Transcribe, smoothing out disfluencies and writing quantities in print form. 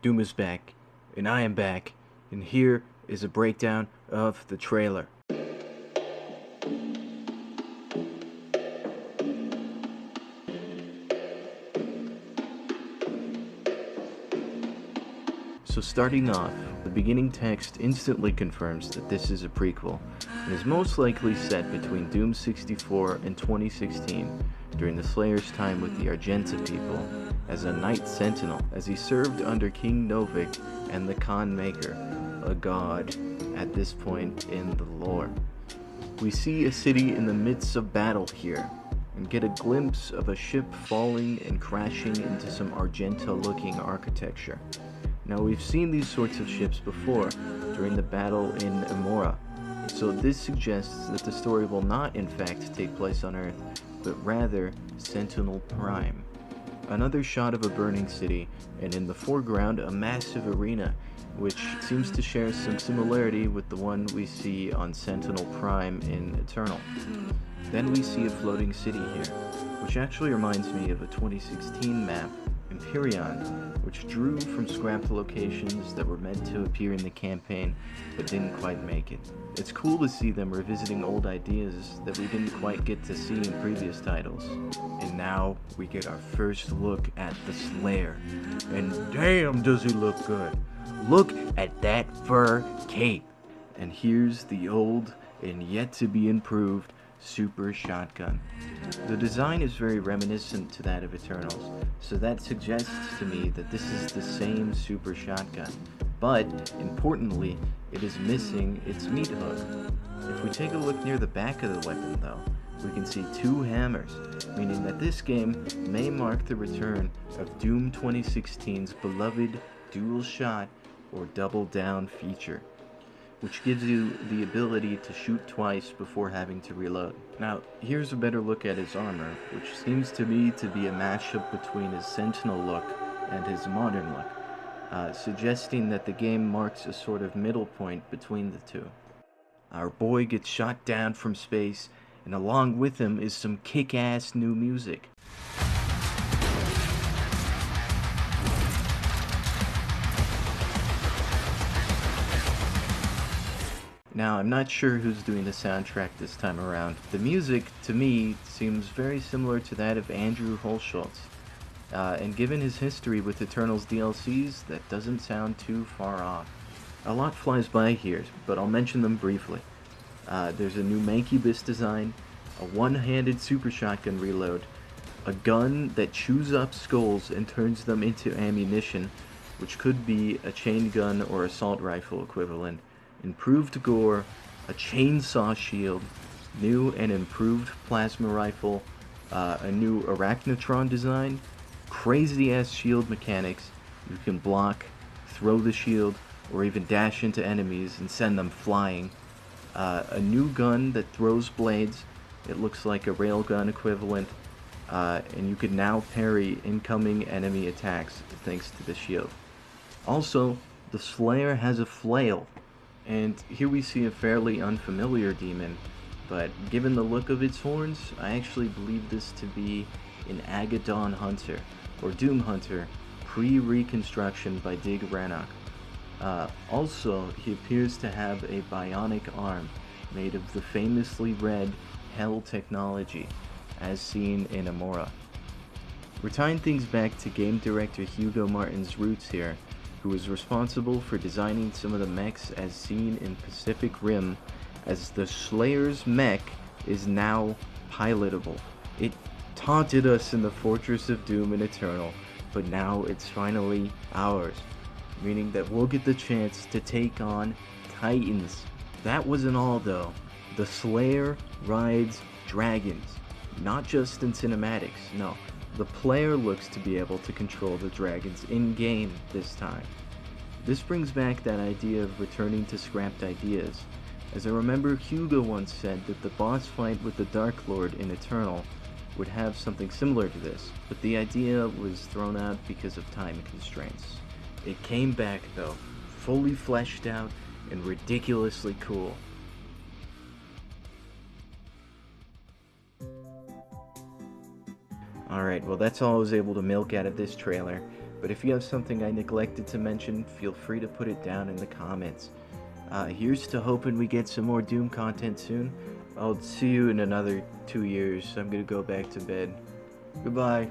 Doom is back, and I am back, and here is a breakdown of the trailer. So starting off, the beginning text instantly confirms that this is a prequel, and is most likely set between Doom 64 and 2016, during the Slayer's time with the Argenta people, as a Knight Sentinel, as he served under King Novik and the Khan Maker, a god at this point in the lore. We see a city in the midst of battle here, and get a glimpse of a ship falling and crashing into some Argenta-looking architecture. Now, we've seen these sorts of ships before during the battle in Amora, so this suggests that the story will not in fact take place on Earth, but rather Sentinel Prime. Another shot of a burning city, and in the foreground a massive arena, which seems to share some similarity with the one we see on Sentinel Prime in Eternal. Then we see a floating city here, which actually reminds me of a 2016 map, Empyreon, which drew from scrapped locations that were meant to appear in the campaign but didn't quite make it. It's cool to see them revisiting old ideas that we didn't quite get to see in previous titles. And now we get our first look at the Slayer. And damn does he look good! Look at that fur cape! And here's the old and yet to be improved super shotgun. The design is very reminiscent to that of Eternals, so that suggests to me that this is the same super shotgun, but importantly, it is missing its meat hook. If we take a look near the back of the weapon though, we can see two hammers, meaning that this game may mark the return of Doom 2016's beloved dual shot or double down feature, which gives you the ability to shoot twice before having to reload. Now, here's a better look at his armor, which seems to me to be a mashup between his Sentinel look and his modern look, suggesting that the game marks a sort of middle point between the two. Our boy gets shot down from space, and along with him is some kick-ass new music. Now, I'm not sure who's doing the soundtrack this time around. The music, to me, seems very similar to that of Andrew Holschultz. And given his history with Eternals DLCs, that doesn't sound too far off. A lot flies by here, but I'll mention them briefly. There's a new Mancubus design, a one-handed super shotgun reload, a gun that chews up skulls and turns them into ammunition, which could be a chain gun or assault rifle equivalent, improved gore, a chainsaw shield, new and improved plasma rifle, a new Arachnotron design, crazy-ass shield mechanics. You can block, throw the shield, or even dash into enemies and send them flying. A new gun that throws blades. It looks like a railgun equivalent, and you can now parry incoming enemy attacks thanks to the shield. Also, the Slayer has a flail. And here we see a fairly unfamiliar demon, but given the look of its horns, I actually believe this to be an Agadon Hunter, or Doom Hunter, pre-reconstruction by Dig Rannoch. Also, he appears to have a bionic arm made of the famously red Hell technology, as seen in Amora. We're tying things back to game director Hugo Martin's roots here, who was responsible for designing some of the mechs as seen in Pacific Rim, as the Slayer's mech is now pilotable. It taunted us in the Fortress of Doom and Eternal, but now it's finally ours, meaning that we'll get the chance to take on Titans. That wasn't all though. The Slayer rides dragons, not just in cinematics, no. The player looks to be able to control the dragons in-game this time. This brings back that idea of returning to scrapped ideas, as I remember Hugo once said that the boss fight with the Dark Lord in Eternal would have something similar to this, but the idea was thrown out because of time constraints. It came back though, fully fleshed out and ridiculously cool. Alright, well that's all I was able to milk out of this trailer. But if you have something I neglected to mention, feel free to put it down in the comments. Here's to hoping we get some more Doom content soon. I'll see you in another 2 years. I'm gonna go back to bed. Goodbye.